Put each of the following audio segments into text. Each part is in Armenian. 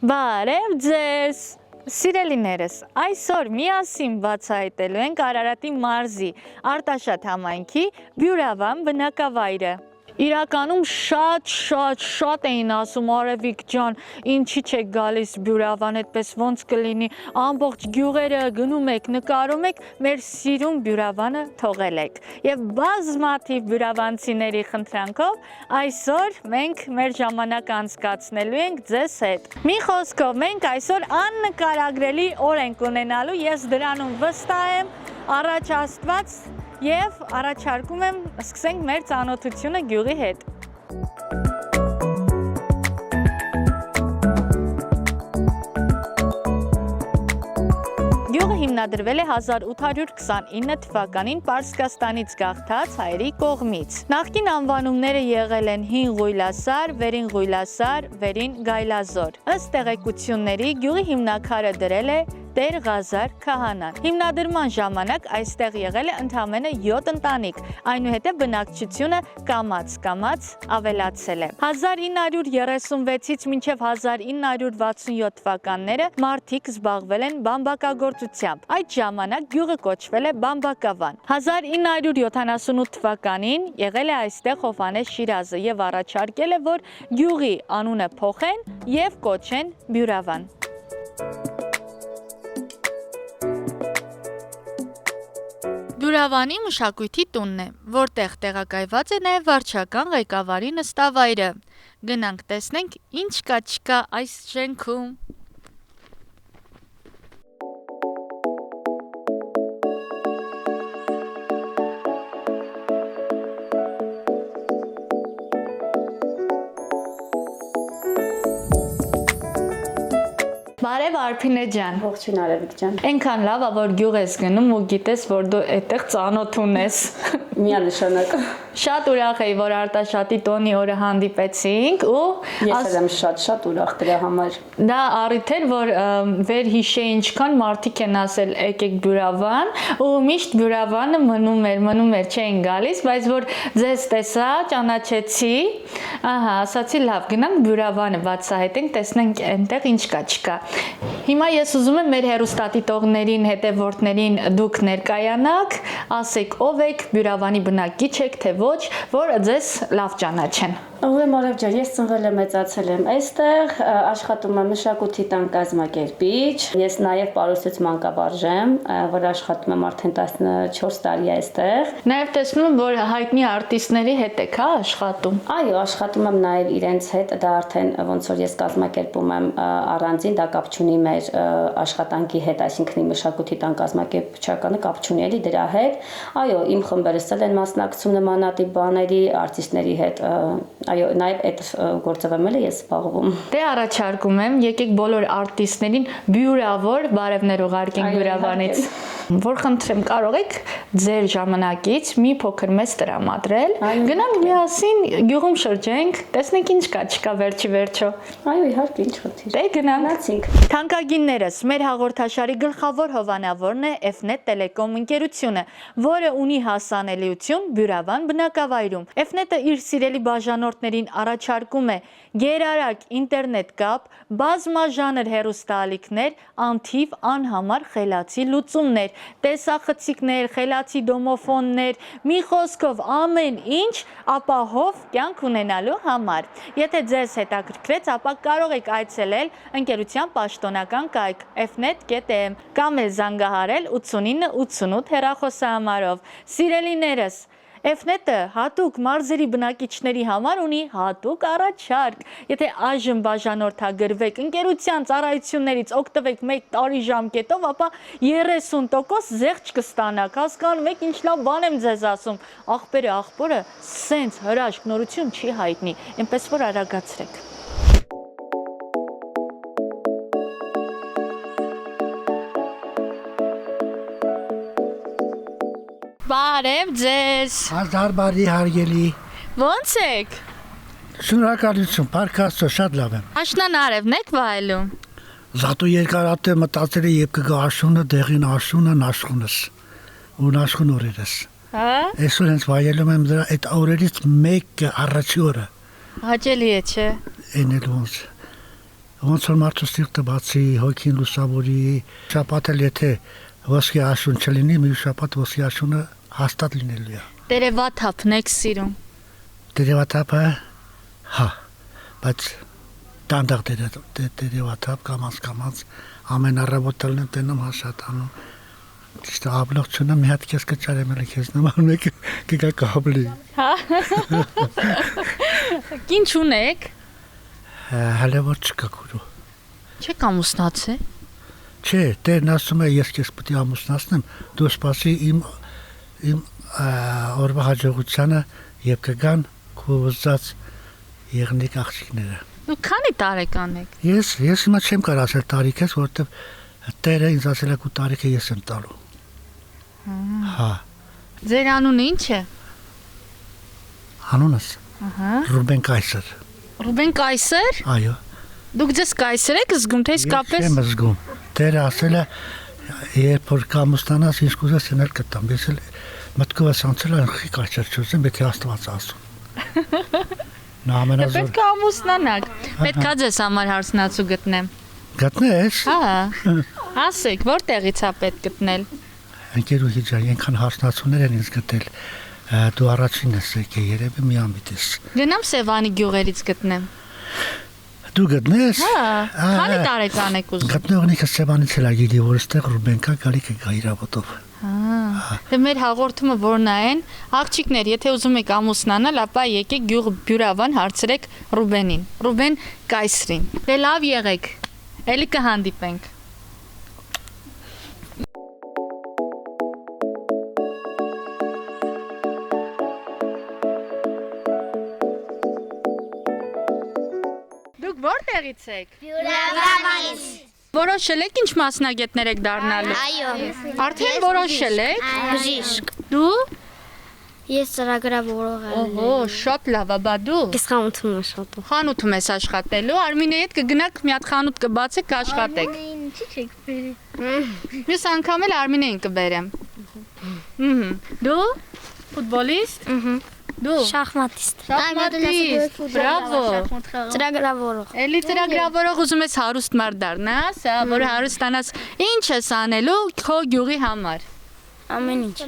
Բարև ձեզ, սիրելիներս, այսօր միասին բացահայտելու ենք Արարատի մարզի Արտաշատ համայնքի Բյուրավան բնակավայրը։ Իրականում շատ էին ասում Արևիկ ջան, ինչի՞ չեք գալիս Բյուրավան, այդպես ոնց կլինի, ամբողջ գյուղերը գնում եք, նկարում եք, մեր սիրուն Բյուրավանը թողել եք։ Եվ բազմաթիվ բյուրավանցիների խնդրանքով այսօր մենք մեր ժամանակը անցկացնելու ենք ձեզ հետ։ Մի խոսքով մենք այսօր աննկարագրելի օր ենք ունենալու, ես դրանում վստահ եմ, առաջ Աստված Եվ առաջարկում եմ սկսենք մեր ծանոթությունը գյուղի հետ։ Գյուղը հիմնադրվել է 1829 թվականին Պարսկաստանից գաղթած հայերի կողմից։ Նախկին անվանումները եղել են Հին Ղույլասար, Վերին Ղույլասար, Վերին Գայլազոր։ Ըստ տեղեկությունների գյուղի հիմնաքարը դրել է Տեր Ղազար Քահանան։ Հիմնադրման ժամանակ այստեղ եղել է ընդամենը 7 ընտանիք, այնուհետև բնակչությունը կամաց ավելացել է։ 1936-ից մինչև 1967 թվականները մարդիկ զբաղվել են բամբակագործությամբ։ Այդ ժամանակ գյուղը կոչվել է Բամբակավան։ 1978 թվականին եղել է այստեղ Հովհաննես Շիրազը եւ առաջարկել է, որ գյուղի անունը փոխեն եւ կոչեն Բյուրավան։ Բյուրավանի մշակույթի տունն է, որտեղ տեղակայված է նաև վարչական ղեկավարի նստավայրը։ Գնանք տեսնենք ինչ կա չկա այս շենքում։ Բարև Արփինե ջան։ Ողջույն Արևիկ ջան։ Այնքան լավ է, որ գյուղ ես գնում ու գիտես, որ դու այդտեղ ծանոթ ունես։ Միանշանակ։ Շատ ուրախ եի, որ Արտաշատի տոնի օրը հանդիպեցինք ու Ես եմ շատ ուրախ դրա համար։ Դա առիթ էր, որ վեր հիշեի ինչքան մարդիկ են ասել եկեք Բյուրավան ու միշտ Բյուրավանը մնում էր չէին գալիս, բայց որ ձեզ տեսա, ճանաչեցի, ասացի լավ, գնանք Բյուրավանը բացահայտենք, տեսնենք այնտեղ ինչ կա չկա։ Հիմա ես ուզում եմ մեր հեռուստադիտողներին, հետևորդներին դուք ներկայանաք, ասեք ով եք, Բյուրավանի բնակիչ եք, թե ոչ, որ ձեզ լավ ճանաչեն։ Ուրեմն Արև ջան, ես ծնվել եմ, մեծացել եմ այստեղ, աշխատում եմ մշակույթի տան կազմակերպիչ, ես նաև պարուսից մանկավարժ եմ, որ աշխատում եմ արդեն 14 տարի այստեղ։ Նաև տեսնում եմ, որ հայտնի արտիստների հետ եք, հա, աշխատում։ Այո, աշխատում եմ նաև իրենց հետ, դա արդեն ոնց որ ես կազմակերպում եմ առանձին, դա կապ չունի մեր աշխատանքի հետ, այսինքն իմ մշակույթի տան կազմակերպչականը կապ չունի էլի դրա հետ։ Այո, իմ խմբերս էլ են մասնակցում նմանատիպ բաների, արտիստների հետ Այո, նաև այդ գործով եմ ես զբաղվում։ Դե առաջարկում եմ, եկեք բոլոր արտիստներին բյուրավոր բարևներ ուղարկենք Բյուրավանից։ Որ խնդրեմ, կարող եք ձեր ժամանակից մի փոքր մեծ տրամադրել, գնանք միասին գյուղում շրջենք, տեսնենք ինչ կա չկա վերջի վերջո։ Այո, իհարկե, ինչ խնդիր։ Դե գնանք։ Գնացինք։ Թանկագիններս, մեր հաղորդաշարի գլխավոր հովանավորն է F-Net Telecom ընկերությունը, որը ունի հասանելիություն Բյուրավան բնակավայրում։ F-Net-ը իր սիրելի բաժանորդներին առաջարկում է գերարագ ինտերնետ կապ, բազմաժանր հեռուստաալիքներ, անթիվ անհամար խելացի լուծումներ, տեսախցիկներ, խելացի դոմոֆոններ, մի խոսքով ամեն ինչ ապահով կյանք ունենալու համար։ Եթե ձեզ հետաքրքրեց, ապա կարող եք այցելել ընկերության պաշտոնական կայք fnet.am կամ էլ զանգահարել 89 88 հեռախոսահամարով։ Սիրելիներս, F-Net-ը հատուկ մարզերի բնակիչների համար ունի հատուկ առաջարկ։ Եթե այժմ բաժանորդագրվեք ընկերության ծառայություններից օգտվեք 1 տարի ժամկետով, ապա 30% զեղչ կստանաք։ Հասկանում եք, ինչ լավ բան եմ ձեզ ասում։ Աղբորը սենց հրաշք նորություն չի հայտնի, այնպես որ արագացրեք։ Բարև ձեզ։ Հազար բարի հարգելի։ Ոնց եք։ Շնորհակալություն, Փառք Աստծո, շատ լավ եմ։ Աշնան արևն եք վայելում։ Զատու երկարատե մտածել եկ կգա աշունը, դեղին աշունը, նաշխունս։ Ու նաշխուն օրերս։ Հա։ Այսօր հենց վայելում եմ դրա այդ օրերից մեկը առաջի օրը։ Հաճելի է, չէ։ Էնել ոնց։ Ոնց որ մարդու սիրտը բացի, հոգին լուսավորի, շաբաթել եթե ոսկե աշուն չլինի, մի շաբաթ ոսկե աշունը հաստատ լինելու է։ Տերևաթափն եք սիրում։ Տերևաթափը, հա, բայց դանդաղ տերևաթափ կամած ամեն առավոտելն եմ տենում հաշատանում։ Ճիշտ աբլողջունը մի հատ քեզ կճարեմ էլ քեզ նման մեկը կգա կաբլի։ Հա։ Ինչ ունեք։ Հələ որ չկա քուրու։ Չեք ամուսնացել։ Չէ, Տերն ասում է ես քեզ պետք է ամուսնացնեմ, դու սպասի իմ օրվա հաջողությանը եւ կգան քո ուզած եղնիկ աղջիկները։ Դու քանի տարեկան եք։ Ես հիմա չեմ կարող ասել տարիքս, որովհետեւ Տերը ինձ ասել է քո տարիքը ես եմ տալու։ Հա։ Ձեր անունը ինչ է։ Անունս Ահա։ Ռուբեն Կայսեր։ Ռուբեն Կայսեր։ Այո։ Դուք ձեզ Կայսեր եք զգում, թե իսկապես։ Ես եմ զգում։ Տերը ասել է երբ որ կամստանաս ինչ կուզես ենել կտամ։ Ես էլ մտքովս անցել եմ խի Կայսեր չուզեմ, եթե Աստված ասում։ Նա ամենազոր։ Պետք է ամուսնանաք։ Պետք է ձեզ համար հարսնացու գտնեմ։ Գտնես։ Հա։ Ասեք, որտեղից է պետք գտնել։ Ընկերուհի ջան, այնքան հարսնացուներ են ինձ գտել։ Դու առաջինն ես եկել, երևի մի ամիտ ես։ Գնամ Սևանի գյուղերից գտնեմ։ Դու գտնես։ Հա։ Քանի տարեկան եք ուզում։ Գտնողնիկը Սևանից էլ ագիլի, որ այստեղ Ռուբեն կա, գալի կգա իրավոտով։ Դե մեր հաղորդումը որն են, աղջիկներ, եթե ուզում եք ամուսնանալ, ապա եկեք գյուղ Բյուրավան հարցրեք Ռուբենին, Ռուբեն Կայսրին։ Դե լավ եղեք։ Էլի կհանդիպենք։ Դուք որտեղից եք։ Բյուրավանից։ Որոշել եք ինչ մասնագետներ եք դառնալու։ Այո։ Արդեն որոշել եք։ Բժիշկ։ Դու։ Ես ծրագրավորող եմ։ Օհո, շատ լավ, բա դու։ Ես խանութում եմ աշխատում։ Խանութում ես աշխատելու, Արմինեի հետ կգնաք մի հատ խանութ կբացեք, կաշխատեք։ Ինչի՞ չեք բերի։ Մյուս անգամ էլ Արմինեին կբերեմ։ Դու ֆուտբոլիստ։ Դու Շախմատիստ։ շախմատիստ։ Բրավո։ Ծրագրավորող։ Էլի ծրագրավորող ուզում ես հարուստ մարդ դառնաս, հա, որ հարուստանաս։ Ինչ ես անելու քո գյուղի համար։ Ամեն ինչ։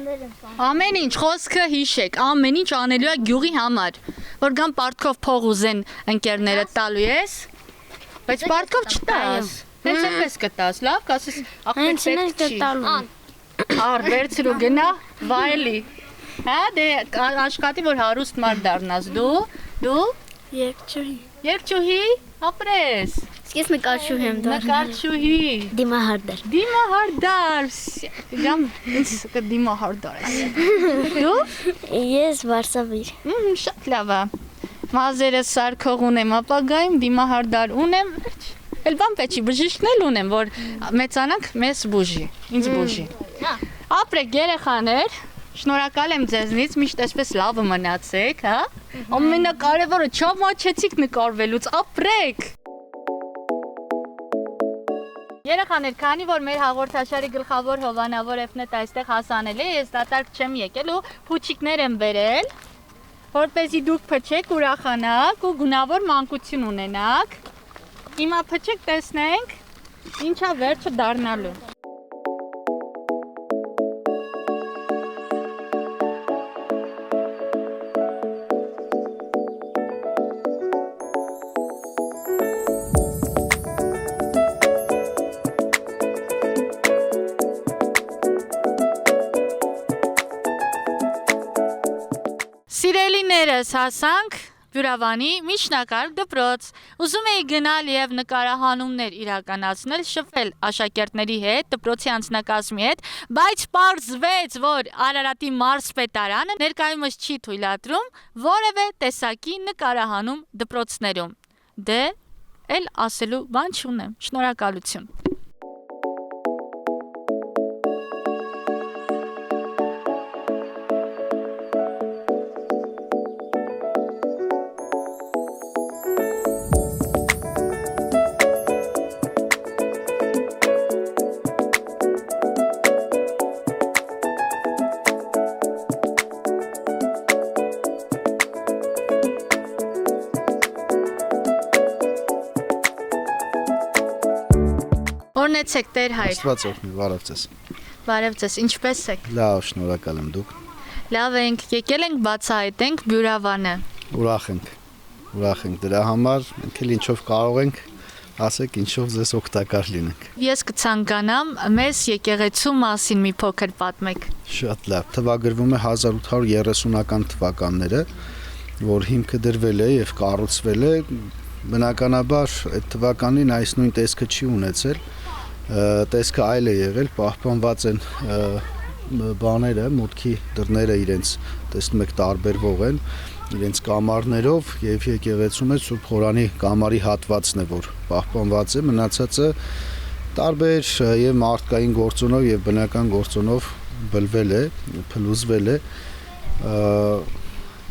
Ամեն ինչ, խոսքը հիշեք, ամեն ինչ անելու է գյուղի համար։ Որ գան պարտքով փող ուզեն ընկերները տալու ես, բայց պարտքով չտաս։ Հենց այնպես կտաս, լավ, կասես ախպեր Հենց պետք ինձ չի։ տալու։ Ար վերցրու գնա, վայելի։ Հա, դե աշխատի որ հարուստ մարդ դառնաս դու Երկչուհի։ երկչուհի, ապրես։ Ես նկարչուհի եմ դառնում։ Նկարչուհի, Դիմահարդար։ դիմահարդար։ Գամ ինձ դիմահարդար ես։ Դու Ես վարսավիր։ Շատ լավ է։ Մազերը սարքող ունեմ, ապագայում դիմահարդար ունեմ։ Էլ բան պետք չի, բժիշկն էլ ունեմ, որ մեծանանք մեզ բուժի, ինձ բուժի։ Ապրեք երեխաներ, շնորհակալ եմ ձեզնից, միշտ այսպես լավը մնացեք, հա։ Ամենակարևորը չամաչեցիք նկարվելուց, ապրեք։ Երեխաներ, քանի որ մեր հաղորդաշարի գլխավոր հովանավոր Էֆնետ այստեղ հասանել է, ես դատարկ չեմ եկել ու փուչիկներ եմ բերել, որպեսզի դուք փչեք, ուրախանաք ու գունավոր մանկություն ունենաք։ Հիմա փչեք, տեսնենք, ինչա վերջը դառնալու։ Սիրելիներս, հասանք Բյուրավանի միջնակարգ դպրոց։ Ուզում էի գնալ եւ նկարահանումներ իրականացնել, շփվել աշակերտների հետ, դպրոցի անձնակազմի հետ, բայց պարզվեց, որ Արարատի մարզպետարանը ներկայումս չի թույլատրում որևէ տեսակի նկարահանում դպրոցներում։ Դե, էլ ասելու բան չունեմ։ Շնորհակալություն։ Օրնեցեք Տեր հայր։ Աստված օրհնի, բարև ձեզ։ Բարև ձեզ, ինչպե՞ս եք։ Լավ, շնորհակալ եմ դուք։ Լավ ենք, եկել ենք բացահայտենք Բյուրավանը։ Ուրախ ենք դրա համար, մենք էլ ինչով կարող ենք, ասեք ինչով ձեզ օգտակար լինենք։ Ես կցանկանամ մեզ եկեղեցու մասին մի փոքր պատմեք։ Շատ լավ, թվագրվում է 1830-ական թվականները, որ հիմքը դրվել է եւ կառուցվել է, բնականաբար այդ թվականին այս նույն տեսքը չի ունեցել, տեսքը այլ է եղել, պահպանված են բաները, մուտքի դռները իրենց տեսնում եք տարբերվող են, իրենց կամարներով եւ եկեղեցում է Սուրբ Խորանի կամարի հատվածն է, որ պահպանված է, մնացածը տարբեր եւ մարդկային գործոնով եւ բնական գործոնով բլվել է, փլուզվել է,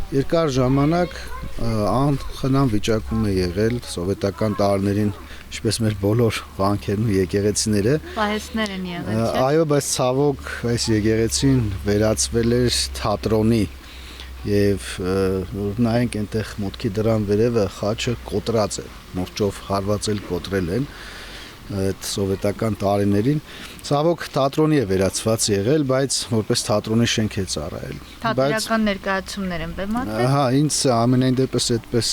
երկար ժամանակ անխնամ վիճակում է եղել սովետական տարիներին, ինչպես մեր բոլոր վանքերն ու եկեղեցիները։ Պահեստներ են եղել, չէ՞։ Այո, բայց ցավոք այս եկեղեցին վերածվել էր թատրոնի եւ նայենք այնտեղ մուտքի դրան վերևը խաչը կոտրած է, մուրճով հարվածել կոտրել են այդ սովետական տարիներին։ Ցավոք թատրոնի է վերածված եղել, բայց որպես թատրոնի շենք է ծառայել։ Թատերական ներկայացումներ են բեմադրել։ Ահա, ինձ ամենայն դեպս այդպես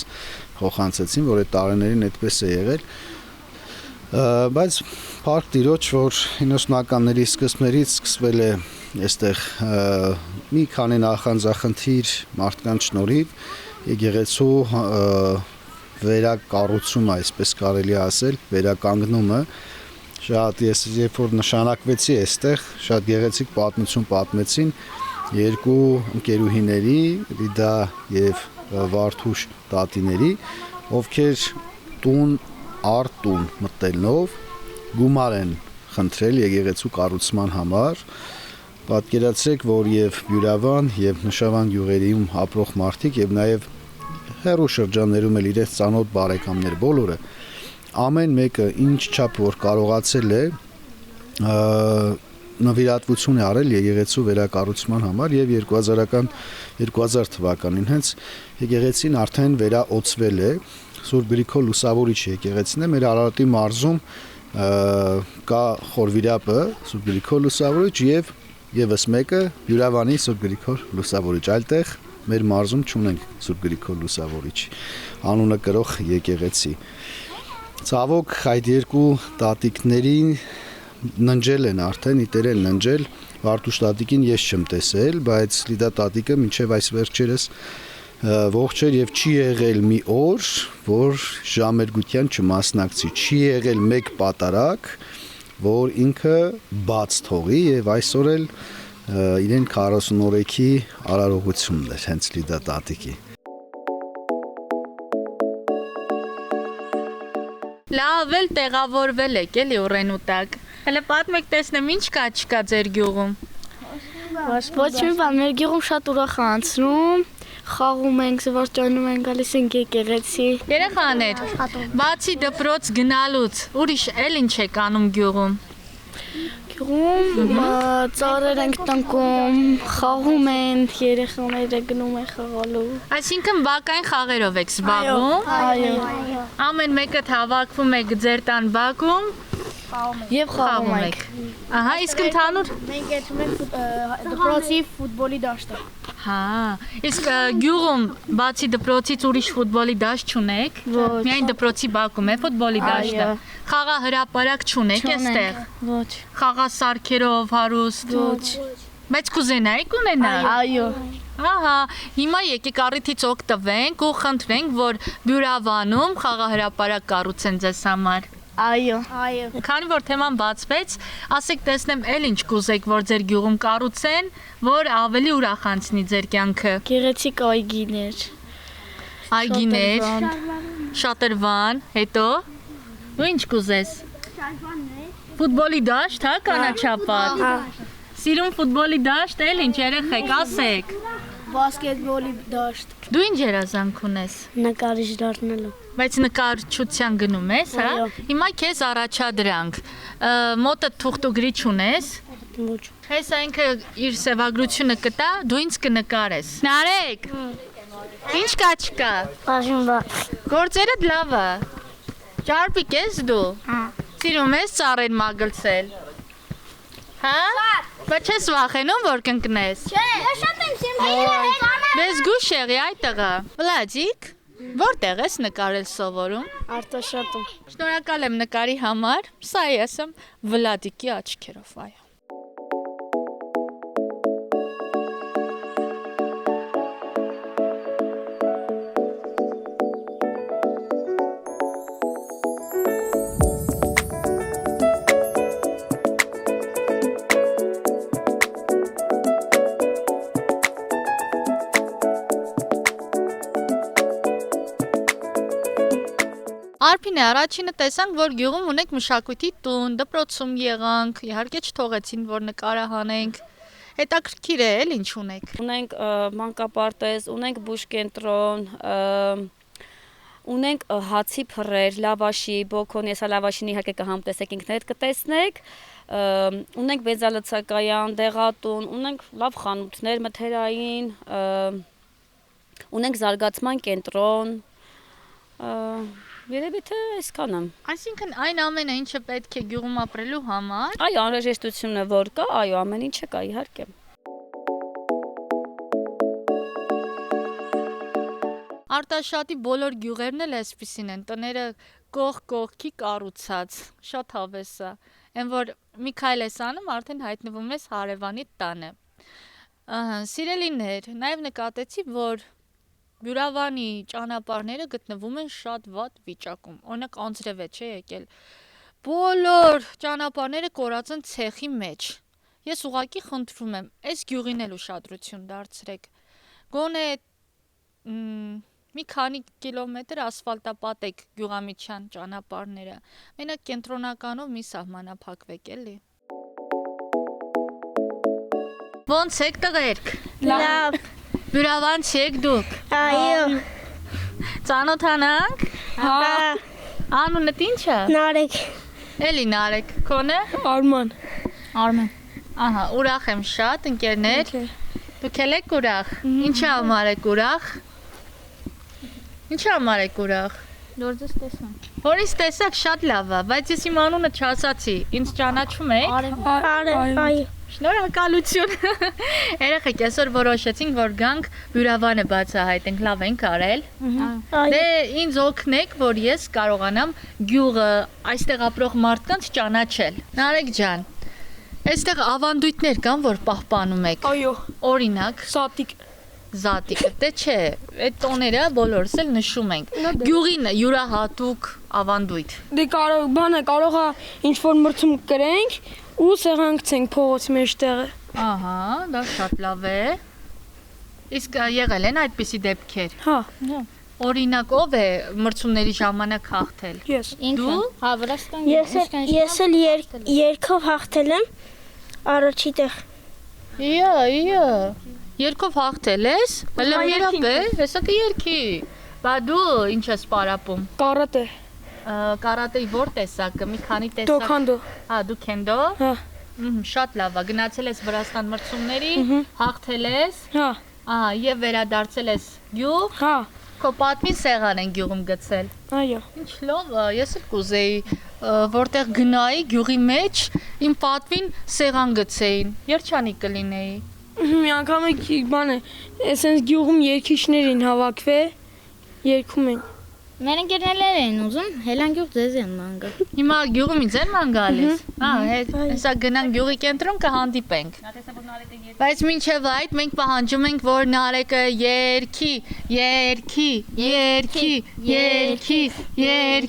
փոխանցեցին, որ այդ տարիներին այդպես է եղել։ Բայց Փառք Տիրոջ, որ 90-ականների սկզբներից սկսվել է այստեղ մի քանի նախանձախնդիր մարդկանց շնորհիվ եկեղեցու վերակառուցումը, այսպես կարելի ասել, վերականգնումը, շատ ես երբ որ նշանակվեցի այստեղ, շատ գեղեցիկ պատմություն պատմեցին երկու ընկերուհիների, Լիդա եւ Վարդուշ տատիների, ովքեր տուն առ տուն մտնելով գումար են խնդրել եկեղեցու կառուցման համար։ Պատկերացրեք, որ եւ Բյուրավան եւ Նշավան գյուղերիում ապրող մարդիկ եւ նաեւ հեռու շրջաններում էլ իրենց ծանոթ բարեկամներ բոլորը ամեն մեկը ինչ չափ որ կարողացել է նվիրատվություն է արել եկեղեցու վերակառուցման համար եւ 2000 թվականին հենց եկեղեցին արդեն վերաօծվել է Սուրբ Գրիգոր Լուսավորիչ եկեղեցին է մեր Արարատի մարզում կա խորվիրապը Սուրբ Գրիգոր Լուսավորիչ եւ եւս մեկը Բյուրավանի Սուրբ Գրիգոր Լուսավորիչ, այլտեղ մեր մարզում չունենք Սուրբ Գրիգոր Լուսավորիչ անունը կրող եկեղեցի։ Ցավոք այդ երկու տատիկներին ննջել են արդեն, իտեր են ննջել, Վարդուշ տատիկին ես չեմ տեսել, բայց Լիդա տատիկը մինչև այս վերջերս ողջ էր եւ չի եղել մի օր, որ ժամերգության չմասնակցի, չի եղել մեկ պատարակ, որ ինքը բաց թողի եւ այսօր էլ իրեն 43-ի արարողությունն էր հենց Լիդա տատիկի։ Լավ էլ տեղավորվել եք էլի Օրենու տակ։ Հələ պատմեք տեսնեմ ինչ կա չկա ձեր գյուղում։ Ոչ մի բան, մեր գյուղում շատ ուրախ է անցնում, խաղում ենք, զվարճանում ենք, գալիս ենք եկեղեցի։ Երեխաներ, բացի դպրոց գնալուց, ուրիշ էլ ինչ եք անում գյուղում։ Գյուղում ծառեր ենք տնկում, խաղում ենք, երեխաները գնում են խաղալու։ Այսինքն բակային խաղերով եք զբաղվում։ Այո։ Ամեն մեկը հավաքվում եք ձեր տան բակում Եվ խաղում ենք։ Ահա, իսկ ընդհանուր Մենք եթում ենք դպրոցի ֆուտբոլի դաշտը։ Հա, իսկ գյուղում բացի դպրոցից ուրիշ ֆուտբոլի դաշտ չունեք։ Միայն դպրոցի բակում է ֆուտբոլի դաշտը։ Խաղահրապարակ չունեք այստեղ։ Ոչ։ Խաղասարքերով հարուստ։ Ոչ։ Բայց կուզենայիք ունենալ։ Այո։ Ահա, հիմա եկեք առիթից օգտվենք ու խնդրենք, որ Բյուրավանում խաղահրապարակ կառուցեն ձեզ համար։ Այո։ Քանի որ թեման բացվեց, ասեք տեսնեմ էլ ինչ կուզեք, որ ձեր գյուղում կառուցեն, որ ավելի ուրախանցնի ձեր կյանքը։ Գեղեցիկ այգիներ։ Այգիներ, շատրվան, հետո ու ինչ կուզես։ Ֆուտբոլի դաշտ, հա, կանաչապատ։ Սիրուն ֆուտբոլի դաշտ, էլ ինչ երեխեք, ասեք։ Բասկետբոլի դաշտ։ Դու ինչ երազանք ունես։ Նկարիչ դառնալու։ Բայց նկարչության գնում ես, հա։ Հիմա քեզ առաջադրանք։ Մոտը թուղթուգրի չունես։ Ոչ։ Հեսա ինքը իր սևագրությունը կտա, դու ինձ կնկարես։ Նարեկ։ Ինչ կա չկա։ Բաժին բա։ Գործերը լավ է։ Ճարպիկ ես դու։ Սիրում ես ծառեր մագլցել։ Հա? Բայց չես վախենում, որ կընկնես։ Չէ, շատ եմ սիրում։ Մեզ գուշ եղի այդ տղա։ Վլադիկ, որտեղ ես նկարել սովորում։ Արտաշատում։ Շնորհակալ եմ նկարի համար։ Սա ես եմ Վլադիկի աչքերով, այո։ Արփին է, առաջինը տեսանք, որ գյուղում ունենք մշակույթի տուն, դպրոցում եղանք, իհարկե չթողեցին, որ նկարահանենք։ Հետաքրքիր է, էլ ինչ ունեք։ Ունենք մանկապարտեզ, ունենք բուժկենտրոն, ունենք հացի փռեր, լավաշի, բոքոն, եսա լավաշին իհարկե կհամտեսեք ինքներդ կտեսնեք, ունենք բենզալցակայան, դեղատուն, ունենք լավ խանութներ մթերային, ունենք զարգացման կենտրոն, երևի թե այսքան եմ։ Այսինքն այն ամենը, ինչը պետք է գյուղում ապրելու համար։ Այո, անհրաժեշտությունը որ կա, այո, ամեն ինչը կա, իհարկե։ Արտաշատի բոլոր գյուղերն էլ այսպիսին են, տները կողքի կառուցած, շատ հավես է։ Այն որ մի քայլ ես անում, արդեն հայտնվում ես հարևանի տանը։ Ահա, սիրելիներ, նաև նկատեցի, որ Բյուրավանի ճանապարհները գտնվում են շատ վատ վիճակում։ Օրինակ անձրև է, չէ՞ եկել։ Բոլոր ճանապարհները կորած են ցեխի մեջ։ Ես ուղղակի խնդրում եմ, այս գյուղին էլ ուշադրություն դարձրեք։ Գոնե մի քանի կիլոմետր ասֆալտապատ եք գյուղամիջյան ճանապարհները։ Մենակ կենտրոնականով մի սահմանափակվեք, էլի։ Ոնց եք տղերք։ Լավ։ Բյուրավանցի եք դուք։ Այո։ Ծանոթանանք։ Հա։ Անունդ ի՞նչ է։ Նարեկ։ Էլի Նարեկ, քոնը։ Արման։ Արմեն։ Ահա, ուրախ եմ շատ, ընկերներ։ Դուք էլ եք ուրախ։ Ինչի համար եք ուրախ։ Ինչի համար եք ուրախ։ Որ դες տեսամ։ Որից տեսակ շատ լավ է, բայց ես իմ անունը չասացի։ Ինձ ճանաչում եք։ Այո։ Շնորհակալություն։ Երեխեք, այսօր որոշեցինք, որ գանք Բյուրավանը բացահայտենք, լավ ենք արել։ Դե ինձ օգնեք, որ ես կարողանամ գյուղը, այստեղ ապրող մարդկանց ճանաչել։ Նարեկ ջան, այստեղ ավանդույթներ կան, որ պահպանում եք։ Այո։ Օրինակ, Սատիկ։ Զատիկը, դե չէ, այդ տոները բոլորս էլ նշում ենք։ Գյուղին յուրահատուկ ավանդույթ։ Դե կարող է ինչ-որ մրցում կրենք ու սեղանքցենք փողոցի մեջտեղը։ Ահա, դա շատ լավ է։ Իսկ եղել են այդպիսի դեպքեր։ Հա։ Օրինակ, ով է մրցումների ժամանակ հաղթել։ Ես։ Դու։ Հա, Վրաստան։ Ես էլ երկով հաղթել եմ առաջի տեղ։ Իա։ Երկով հաղթել ես։ Հələ երբ է, հեսա կերքի։ Բա դու ինչ ես պարապում։ Կարատե։ Կարատեի որ տեսակը, մի քանի տեսակ։ Դոքանդո։ Հա, դու քենդո։ Հա։ Շատ լավ է, գնացել ես Վրաստան մրցումների, հաղթել ես։ Հա։ Ահա, եւ վերադարձել ես գյուղ։ Հա։ Քո պատվին սեղան են գյուղում գցել։ Այո։ Ինչ լավ է, ես էլ կուզեի, որտեղ գնայի գյուղի մեջ, իմ պատվին սեղան գցեին։ Երջանիկ կլինեի։ Մի անգամ բանը, այսպես գյուղում երկիշներին հավաքվել, երգում են։ Մեր ընկերներ են ուզում, հելանգյուղ ձեզ են ման գալ։ Հիմա գյուղում ինձ են ման գալիս։ Հա, հեսա գնանք գյուղի կենտրոն կհանդիպենք։ Բայց մինչև այդ մենք պահանջում ենք, որ Նարեկը երգի։ Դե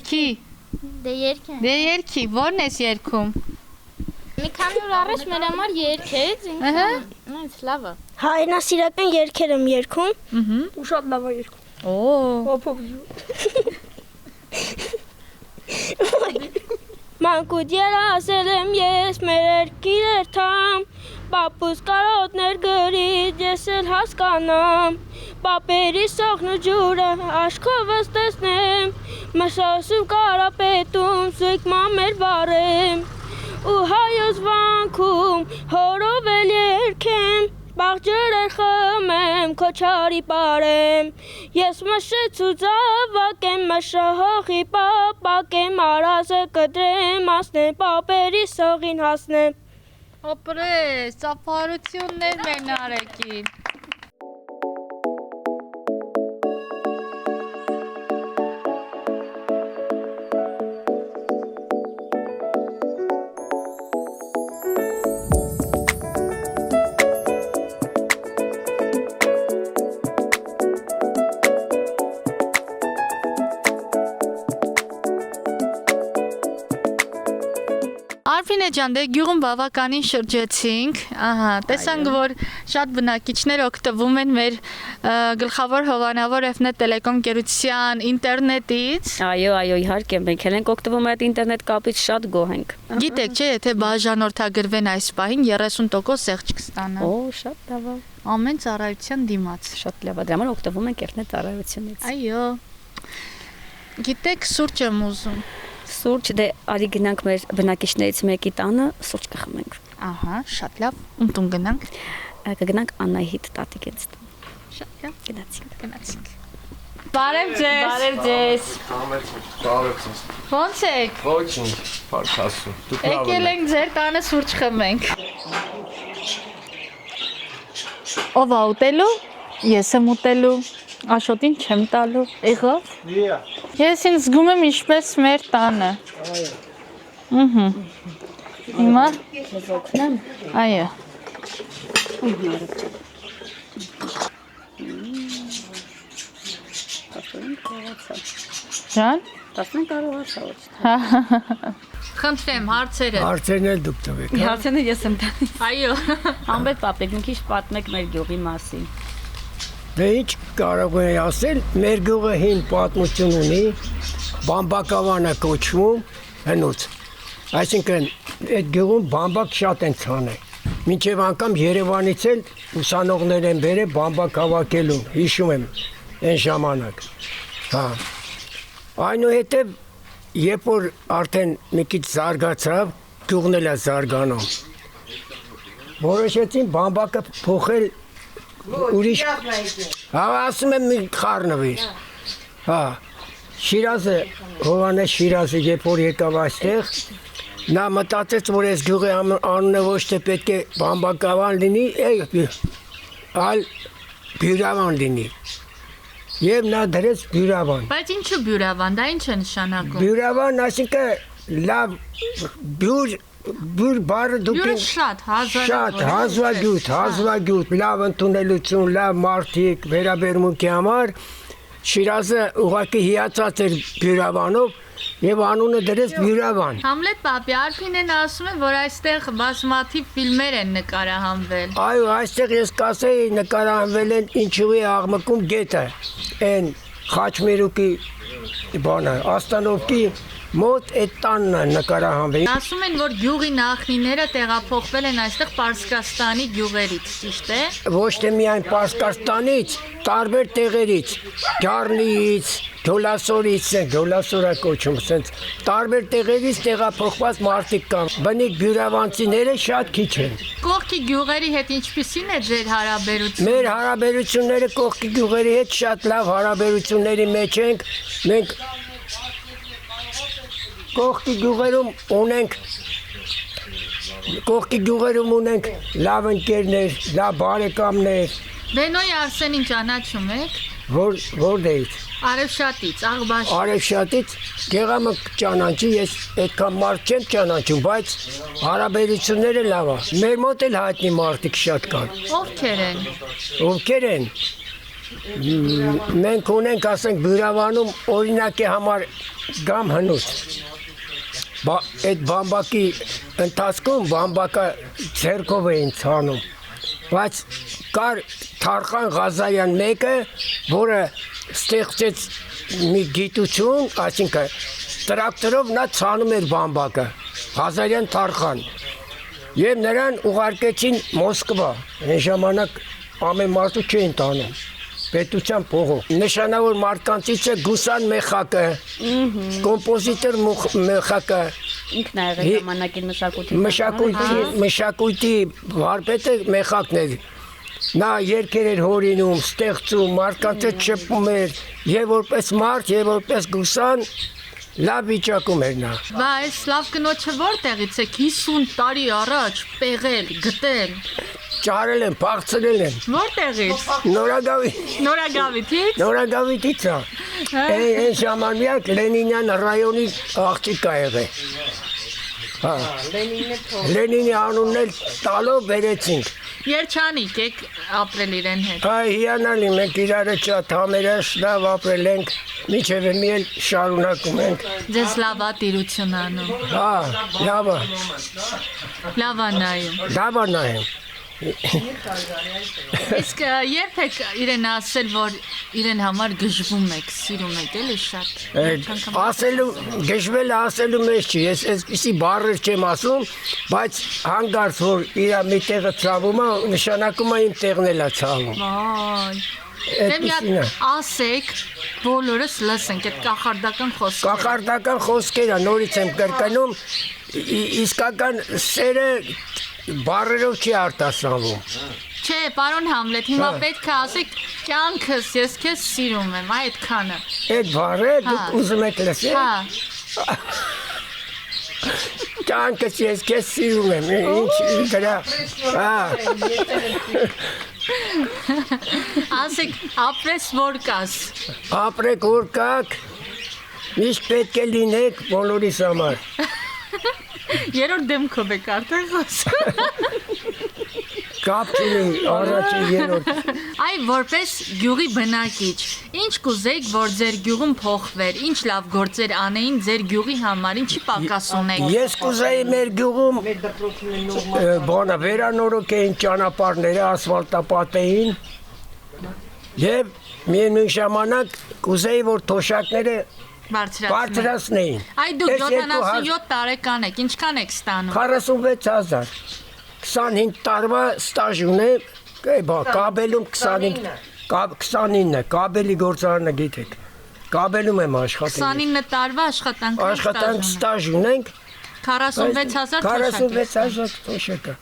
երկեն։ Դե երգի, ո՞րն ես երգում։ Մի քանի օր առաջ մեր համար երկեց, Ահա։ ինձ լավ է։ Հայրենասիրական երգեր եմ երգում։ Ու շատ լավ է երգում։ Օ։ Հոփ։ Մանկուց երազել եմ ես մեր երկիր երթամ, պապուս կարոտներ գրից ես էլ հասկանամ, պապերի սողն ու ջուրը աչքովս տեսնեմ, մշասում կարապետում սույկ մամեր վարեմ, ու հայոց վանքում հորով էլ երգեմ, բաղջրեր խմեմ, քոչարի պարեմ, Ես մշեց ու ծավակ եմ մշահողի պապակ եմ արազը կդրեմ ասնեմ պապերի սողին հասնեմ Ապրես, ծափարություններ մեն արեկին Արփինե ջան, դե գյուղում բավականին շրջեցինք, ահա, տեսանք, որ շատ բնակիչներ օգտվում են մեր գլխավոր հովանավոր Efnet Telecom ընկերության ինտերնետից։ Այո, իհարկե, մենք էլ ենք օգտվում այդ ինտերնետ կապից, շատ գոհ ենք։ Գիտեք, չէ, եթե բաժանորդագրվեն այս պահին 30% զեղչ կստանան։ Օ, շատ լավ է։ Ամեն ծառայության դիմաց։ Շատ լավ է, դրա համար օգտվում ենք Efnet ծառայությունից։ Այո։ Գիտեք, սուրճ եմ ուզում։ Սուրճ, դե արի գնանք մեր բնակիչներից մեկի տանը, սուրճ կխմենք։ Ահա, շատ լավ։ Ում տուն գնանք։ Կգնանք Անահիտ տատիկից տուն։ Շատ լավ, Գնացինք։ Բարև ձեզ։ Բարև ձեզ։ Բարև ձեզ։ Ո՞նց եք։ Ոչինչ, փառք Աստծո։ Դուք լավ Եկել ենք ձեր տանը սուրճ խմենք։ Ով է ուտելու։ Ես եմ ուտելու, Աշոտին չեմ տալու, եղավ։ Ես ինձ զգում եմ ինչպես մեր տանը։ Այո։ Հիմա Ես օգնեմ։ այո։ Ջան։ Տասնեն կարողացա։ Խնդրեմ հարցերը։ Հարցերն էլ դուք տվեք։ Հարցենը ես եմ տալիս։ Այո։ Ամբեր պապիկ, մի քիչ պատմեք մեր գյուղի մասին։ Դե ինչ կարող եմ ասել, մեր գյուղը հին պատմություն ունի, բամբակավանը կոչվում, հնուց։ Այսինքն այդ գյուղում բամբակ շատ են ցանել։ Մինչև անգամ Երևանից էլ ուսանողներ են բերել բամբակ հավաքելու, հիշում եմ այն ժամանակ։ Հա։ Այնուհետև երբ որ արդեն մի քիչ զարգացավ, գյուղն էլ է զարգանում։ Որոշեցին բամբակը փոխել ուրիշ հա ասում եմ մի խառնվիր հա Շիրազը Հովանես Շիրազը երբ որ եկավ այստեղ նա մտածեց որ այս գյուղի անունը ոչ թե պետք է բամբակավան լինի այլ բյուրավան լինի եւ նա դրեց բյուրավան Բայց ինչու բյուրավան, դա ինչ է նշանակում։ Բյուրավան այսինքն լավ բյուր բառը դուք Բյուրը շատ հազվագյուտ, լավ ընդունելություն, լավ մարդիկ, վերաբերմունքի համար Շիրազը ուղղակի հիացած էր բյուրավանով եւ անունը դրեց բյուրավան։ Համլետ պապի, Արփինեն ասում է, որ այստեղ բազմաթիվ ֆիլմեր են նկարահանվել։ Այո, այստեղ ես կասեի նկարահանվել են ինչուի աղմկում գետը, այն Խաչմերուկի բանը, Աստանովկի մոտ այդ տանն է նկարահանվել։ Ասում են, որ գյուղի նախնիները տեղափոխվել են այստեղ Պարսկաստանի գյուղերից, ճիշտ է։ Ոչ թե միայն Պարսկաստանից, տարբեր տեղերից, Գառնիից, Գոլասորից, Գոլասորա կոչում, ասենց տարբեր տեղերից տեղափոխված մարդիկ կան։ Բնիկ բյուրավանցիները շատ քիչ են։ Կողքի գյուղերի հետ ինչպիսին է ձեր հարաբերությունը։ Մեր հարաբերությունները կողքի գյուղերի հետ շատ լավ հարաբերությունների մեջ ենք։ Մենք Կողքի գյուղերում ունենք լավ ընկերներ, լավ բարեկամներ։ Բենոյ Արսենին ճանաչում եք։ Որտեղից։ Արևշատից, Աղբաշ։ Արևշատից գեղամը ճանաչի, ես այդքան մարդ չեմ ճանաչում, բայց հարաբերությունները լավ է։ Մեր մոտ էլ հայտնի մարդիկ շատ կան։ Ովքեր են։ Ովքեր են։ Մենք ունենք, ասենք, բյուրավանում օրինակի համար գամ հնուց։ Այդ բամբակի ընթացքում բամբակը ձեռքով էին ցանում, բայց կար Թարխան Ղազարյան մեկը, որը ստեղծեց մի գիտություն, այսինքն տրակտորով նա ցանում էր բամբակը, Ղազարյան Թարխան, եւ նրան ուղարկեցին Մոսկվա, այն ժամանակ ամեն մարդու չէին տանում, պետության փողով, նշանավոր մարդկանցից է Գուսան Մեխակը, կոմպոզիտոր Մեխակը, Ինքն է եղել ժամանակին մշակույթի մշակույթի վարպետը Մեխակն էր, Նա երկեր էր հորինում, ստեղծում, մարդկանց հետ շփում էր, եւ որպես մարդ, եւ որպես գուսան լավ վիճակում էր նա։ Բայց լավ կնոջը որտեղից է 50 տարի առաջ պեղել, գտել։ Ճարել են, փախցրել են։ Որտեղից։ Նորագավիթից։ Նորագավիթից։ Այն ժամանակ Լենինյան ռայոնի աղջիկ ա եղել։ Հա։ Լենինի անունն էլ տալով վերեցինք։ Երջանիկ եք ապրել իրեն հետ։ Այ հիանալի, մենք իրարը շատ համերաշ լավ ապրել ենք, միջև մի էլ շարունակում ենք։ Ձեզ լավա տիրություն անում։ Հա, լավա։ Լավա նայում։ Լավա նայում։ Իսկ երբ եք իրեն ասել, որ իրեն համար գժվում եք, սիրում եք, էլի շատ։ Ասելու, գժվելը ասելու մեջ չի, ես այսպիսի բառեր չեմ ասում, բայց հանգարց, որ իրա մի տեղը ծավում է, նշանակում է իմ տեղն էլ է ծավում։ Վայ։ Դե մի հատ ասեք, բոլորս լսենք այդ կախարդական խոսքերը։ Կախարդական խոսքերը նորից եմ կրկնում, իսկական սերը բառերով չի արտասանվում։ Չէ, պարոն Համլետ, հիմա պետք է ասեք կյանքս ես քեզ սիրում եմ, այդքանը։ Այդ բառը դուք ուզում եք լսել։ Հա։ Կյանքս ես քեզ սիրում եմ, ինչ դրա։ Հա։ Ասեք, ապրես որ կաս։ Ապրեք որ կաք, միշտ պետք է լինեք բոլորիս համար։ Երրորդ դեմքով եք արդեն խոսում։ Կապ չունի առաջին երրորդ։ Այ որպես գյուղի բնակիչ, ինչ կուզեիք, որ ձեր գյուղում փոխվեր, ինչ լավ գործեր անեին ձեր գյուղի համար, ինչի պակաս ունեք։ Ես կուզեի մեր գյուղում բանը վերանորոգեին ճանապարհները, ասֆալտապատեին եւ միևնույն ժամանակ կուզեի, որ թոշակները բարձրացնեին։ Այ դուք 77 տարեկան եք, ինչքան եք ստանում։ 46000 25 տարվա ստաժ ունեմ, կաբելում 29 կաբելի գործարանը գիտեք, կաբելում եմ աշխատել։ 29 տարվա աշխատանք ստաժ ունենք, 46000 թոշակը։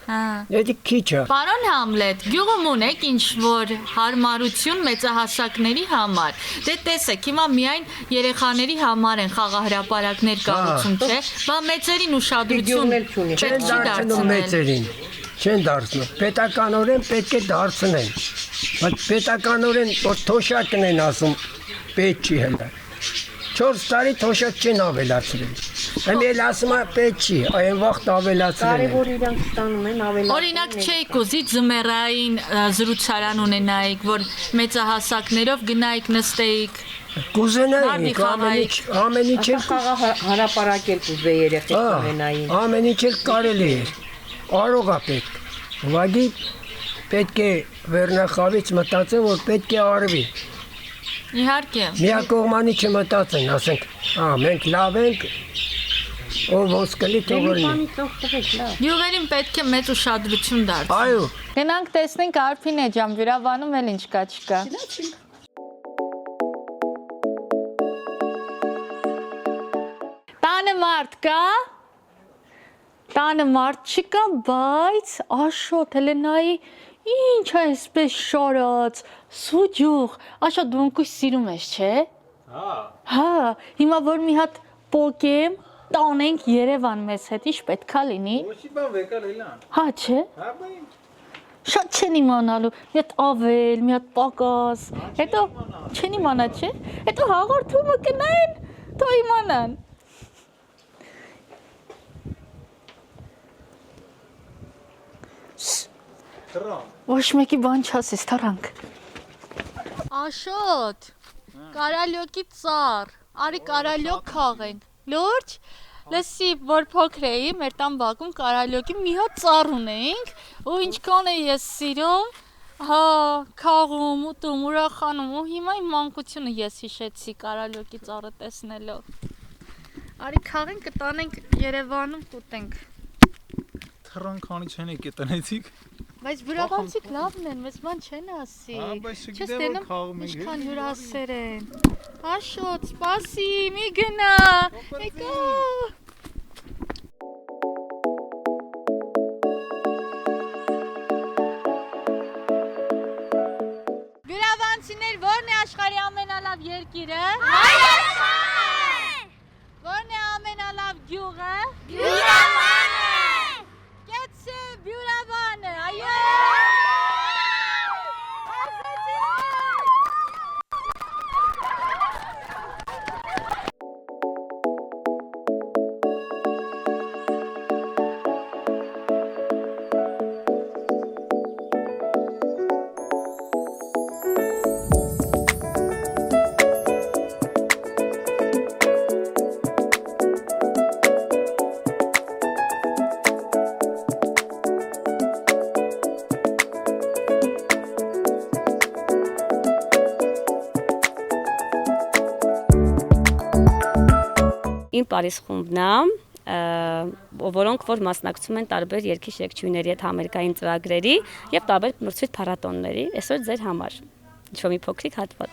Դա քիչ է։ Պարոն Համլետ, գյուղում ունեք ինչ որ հարմարություն մեծահասակների համար։ Դե տեսեք, հիմա միայն երեխաների համար են խաղահրապարակներ կառուցում, չէ՞։ Բա մեծերին ուշադրություն չեն դարձնում մեծերին։ Չեն դարձնում։ Պետականորեն պետք է դարձնեն։ Բայց պետականորեն որ թոշակն են ասում, պետք չի հենց։ 4 տարի թոշակ չեն ավելացրել։ Եմ էլ ասում եմ պետք չի, այն վաղտ ավելացրել են։ Կարևոր իրանք ստանում են ավելացնել։ Օրինակ չէիք ուզի ձմեռային զրուցարան ունենայիք, որ մեծահասակներով գնայիք նստեիք։ Կուզենայինք ամեն ինչ հարապարակել կուզեի երեխեք ունենային։ Ամեն ինչ էլ կարելի է։ Կարող է պետք։ Ուղղակի պետք է վերնախավից մտածեն, որ պետք է արվի։ Իհարկե։ Միակողմանի չմտածեն, ասենք, մենք լավ ենք, ով ոնց կլի թողնի։ Գյուղերին պետք է մեծ ուշադրություն դարձնել։ Այո։ Գնանք տեսնենք Արփինե ջան, վիրավանում էլ ինչ կա չկա։ Տանը մարդ կա։ Տանը մարդ չկա, բայց Աշոտ Հելենայի ինչ այսպես շարած, սուջուղ, Աշոտ դու ընկույս սիրում ես, չէ։ Հա, հիմա որ մի հատ պոկեմ, տանենք Երևան մեզ հետ, ինչ պետքա լինի։ Ոչի բան վեկալ էլան։ Հա, չէ։ Հա, բան։ Շատ չեն իմանալու, մի հատ ավել, մի հատ պակաս, հետո չեն իմանա, չէ։ Հետո հաղորդումը կնային, թող իմանան։ Ոչ մեկի բան չասես, թռանք։ Աշոտ, կարալյոկի ծառ, արի կարալյոկ քաղենք, լուրջ, լսի, որ փոքր էի, մեր տան բակում կարալյոկի մի հատ ծառ ունեինք, ու ինչքան է ես սիրում, հա, քաղում, ուտում, ուրախանում, ու հիմա իմ մանկությունը ես հիշեցի կարալյոկի ծառը տեսնելով։ Արի քաղենք, կտանենք Երևանում կուտենք։ Թռան քանի չեն եկե տնեցիք։ Բայց բրավանցիկ լավն են, մեծ բան չեն ասի։ Հա, բայց չգիտեմ որ խաղում ենք։ Ինչքան հյուրասեր են։ Աշոտ, սպասի, մի գնա։ Եկա։ աշխարհի ամենալավ երկիրը։ Հայաստանը։ Որն է ամենալավ գյուղը։ Բյուրավանը։ Կեցե Բյուրավանը, այո։ Իմ Պարիս խումբն է, որոնք որ մասնակցում են տարբեր երգիչ-երգչուհիների հետ համերգային ծրագրերի եւ տարբեր մրցույթ փառատոնների, այսօր ձեր համար ինչ-որ մի փոքրիկ հատված։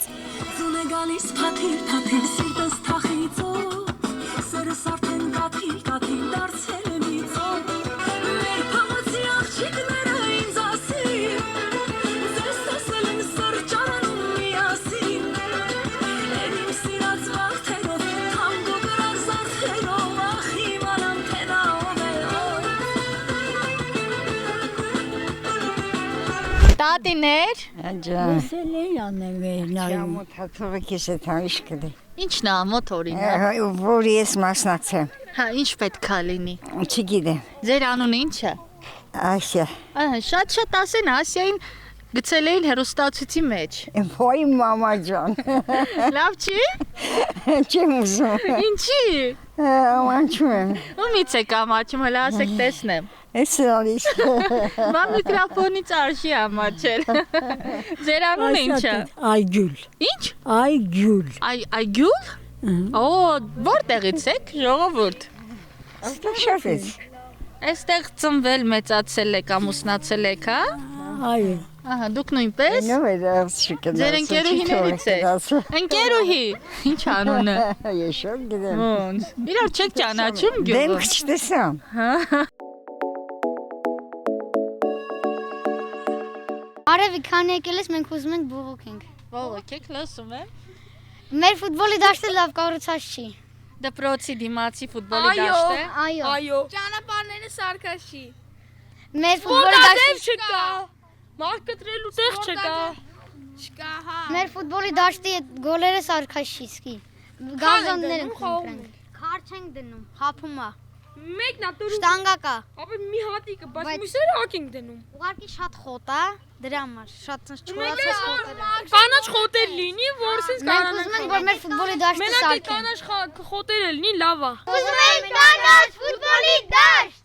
Ձուն է գալիս փաթիր սիրտս թախիծով, սերս արդեն կաթիլ դարձել է մի ծով, մեր փամոցի աղջիկները ինձ ասին, ձեզ տեսել են սրճարանում միասին, են իմ սիրած վաղթերով, թանգո գրակ զարդերով, ախ իմանամ թե նա ով է Տատիներ։ Ինչն է մոթորինը։ Որ ես մասնակցեմ։ Հա, ինչ պետք է լինի։ Չգիտեմ։ Ձեր անունը ինչ է։ Ասիա։ Շատ ասեն Ասիային գցել էին հերոստացույցի մեջ։ Ոյ մամա ջան։ Լավ չի։ Չեմ ուզում։ Ինչի։ Ամաչում եմ։ Ումից եք ամաչում, հələ ասեք տեսնեմ։ Էս ալիս։ Բա միկրոֆոնից արժի ամաչել։ Ձեր անունը ինչ է։ Այգյուլ։ Ինչ։ Այգյուլ։ Այգյուլ։ Օ, որտեղից եք, ժողովուրդ։ Ստաշավից։ Այստեղ ծնվել, մեծացել եք, ամուսնացել եք, հա։ Այո։ Ահա, դուք նույնպես։ Ձեր ընկերուհիներից եք։ Ընկերուհի։ Ինչ անունը։ Ես շոկ գիտեմ։ Ոնց։ Իրար չեք ճանաչում գյուղը։ Դեմք չտեսամ։ Հա։ Արևի քանի եկել ես մենք ուզում ենք բողոքենք։ Բողոքեք, լսում եմ։ Մեր ֆուտբոլի դաշտը լավ կառուցած չի։ Դպրոցի դիմացի ֆուտբոլի դաշտ է։ Այո։ Ճանապարհները սարքած չի։ Մեր ֆուտբոլի դաշտը չկա։ Մարդ կտրելու տեղ չկա։ Չկա, հա։ Մեր ֆուտբոլի դաշտի գոլերը սարքած չի սկի։ Գազոններ ենք խփում։ Քար չենք դնում, խափում է։ Մեկն է դուրս։ Շտանգա կա։ Ապա մի հատիկը, բայց մյուսերը հակ ենք դնում։ Ուղղակի շատ խոտ է, դրա համար շատ չորացած խոտեր է։ Կանաչ խոտեր լինի, որ sense Մենք ուզում ենք որ մեր ֆուտբոլի դաշտը Մենակ սարքեն։ կանաչ խոտերը լինի, լավ է։ Ուզում ենք կանաչ ֆուտբոլի դաշտ։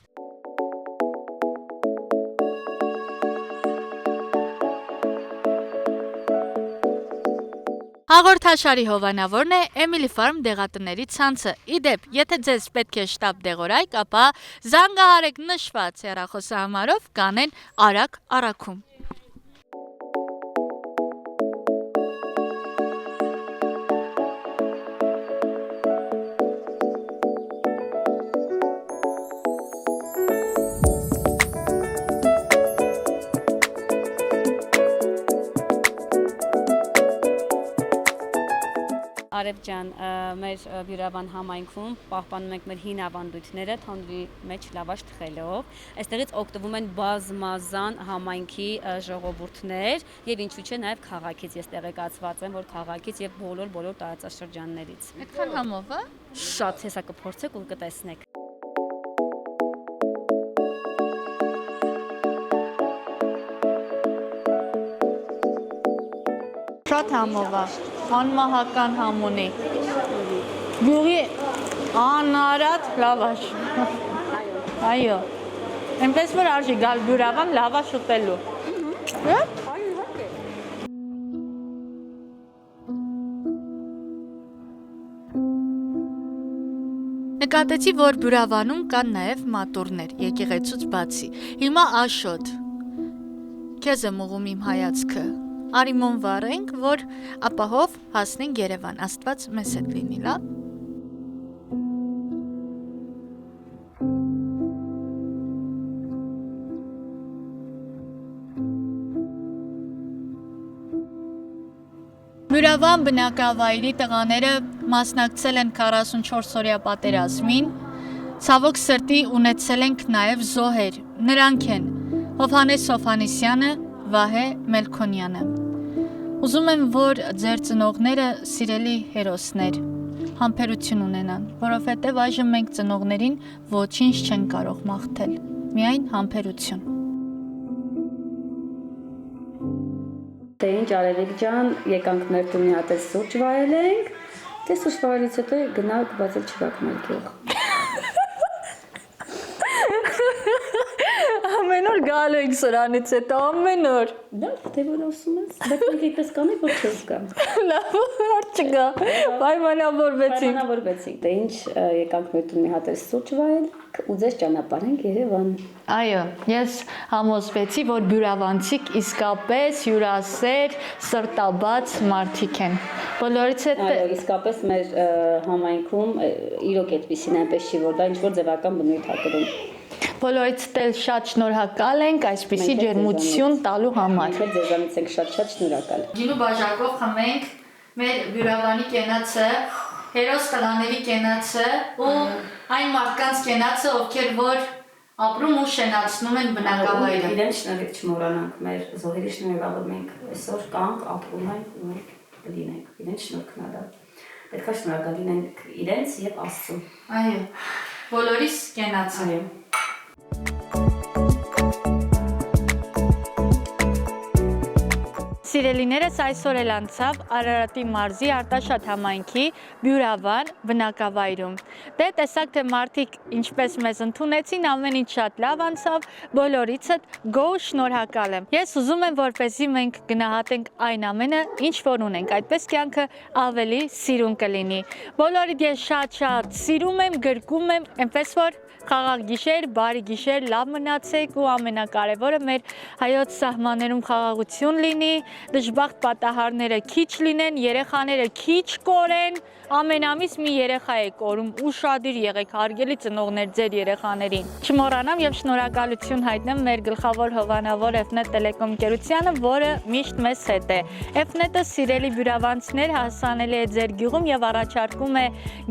Հաղորդաշարի հովանավորն է Emily Farm դեղատների ցանցը։ Իդեպ, եթե ձեզ պետք է շտապ դեղորայք, ապա զանգահարեք նշված հեռախոսահամարով կանեն արագ առաքում։ Արև ջան, մեր Բյուրավան համայնքում պահպանում ենք մեր հին ավանդույթները թոնրի մեջ լավաշ թխելով։ Այստեղից օգտվում են բազմազան համայնքի ժողովուրդներ եւ ինչու՞ չէ նաեւ քաղաքից։ Ես տեղեկացված եմ, որ քաղաքից եւ բոլոր տարածաշրջաններից։ Այդքան համով է։ Շատ հեսա կփորձեք ու կտեսնեք։ Շատ համով է, անմահական համ ունի։ Գյուղի անարատ լավաշ։ Այո։ Այնպես որ արժի գալ Բյուրավան լավաշ ուտելու։ Նկատեցի, որ Բյուրավանում կան նաև մատուռներ, եկեղեցուց բացի։ Հիմա Աշոտ։ Քեզ եմ ուղում իմ հայացքը։ Արիմոն վառենք, որ ապահով հասնենք Երևան, Աստված մեզ հետ լինի, լավ։ Բյուրավան բնակավայրի տղաները մասնակցել են 44-օրյա պատերազմին, ցավոք սրտի ունեցել ենք նաև զոհեր, նրանք են Հովհաննես Հովհաննիսյանը, Վահե Մելքոնյանը։ Ուզում եմ, որ ձեր ծնողները սիրելի հերոսներ համբերություն ունենան, որովհետև այժմ մենք ծնողներին ոչինչ չեն կարող մաղթել, միայն համբերություն։ Դե ինչ Արևիկ ջան, եկանք մեր տուն մի հատ սուրճ վայելենք, դե սուրճ վայելից հետո գնալ բացել չգաք մեր գյուղ։ Ամեն օր գալու ենք սրանից հետո, ամեն օր։ Լավ, դե որ ասում ես, բայց մենք այդպես կանենք, որ չես գա։ Լավ, հարց չկա, պայմանավորվեցինք։ Պայմանավորվեցինք, դե ինչ եկանք մեր տուն մի հատ սուրճ վայելենք ու ձեզ ճանապարհենք Երևան։ Այո, ես համոզվեցի, որ բյուրավանցիկ իսկապես հյուրասեր, սրտաբաց մարդիկ են։ Բոլորից հետ Այո, իսկապես մեր համայնքում իրոք այդպեսին այնպես չի, որ դա ինչ-որ ձևական բնույթ ա կրում։ Բոլորից էլ շատ շնորհակալ ենք այսպիսի ջերմություն տալու համար։ Մենք ձեզանից ենք շատ շնորհակալ։ Գինու բաժակով խմենք մեր բյուրավանի կենացը, հերոս տղաների կենացը ու այն մարդկանց կենացը, ովքեր որ ապրում ու շենացնում են բնակավայրը։ Իրենց շնորհիվ չմոռանանք մեր զոհերի շնորհիվ, որ մենք այսօր կանք, ապրում ենք ու մենք կլինենք։ Իրենց շնորհքն է դա։ Պետք է շնորհակալ լինենք իրենց եւ Աստծուն։ Այո, բոլորիս կենացը։ Այո։ Սիրելիներս այսօր էլ անցավ Արարատի մարզի Արտաշատ համայնքի Բյուրավան բնակավայրում։ Դե տեսակ թե մարդիկ ինչպես մեզ ընդունեցին, ամեն ինչ շատ լավ անցավ, բոլորից գոհ շնորհակալ եմ։ Ես ուզում եմ, որպեսզի մենք գնահատենք այն ամենը, ինչ որ ունենք, այդպես կյանքը ավելի սիրուն կլինի։ Բոլորիդ ես շատ սիրում եմ, գրկում եմ, այնպես որ խաղաղ գիշեր, բարի գիշեր, լավ մնացեք ու ամենակարևորը մեր հայոց սահմաններում խաղաղություն լինի, դժբախտ պատահարները քիչ լինեն, երեխաները քիչ կորեն, ամեն ամիս մի երեխա է կորում, ուշադիր եղեք, հարգելի ծնողներ ձեր երեխաներին։ Չմոռանամ եւ շնորհակալություն հայտնեմ մեր գլխավոր հովանավոր Fnet Telecom ընկերությանը, որը միշտ մեզ հետ է։ Fnet-ը սիրելի բյուրավանցիներ հասանելի է ձեր գյուղում եւ առաջարկում է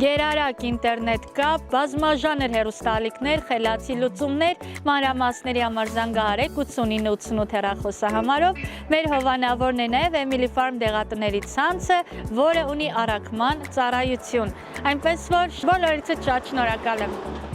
գերարագ ինտերնետ կապ, բազմաժանր հեռուստաալիքներ, խելացի լուծումներ, մանրամասների համար զանգահարեք 8988 հեռախոսահամարով։ Մեր հովանավորն է նաեւ Emily Farm դեղատների ցանցը, որը ունի առաքման ծառայություն։ Այնպես որ բոլորիցս շատ շնորհակալ եմ։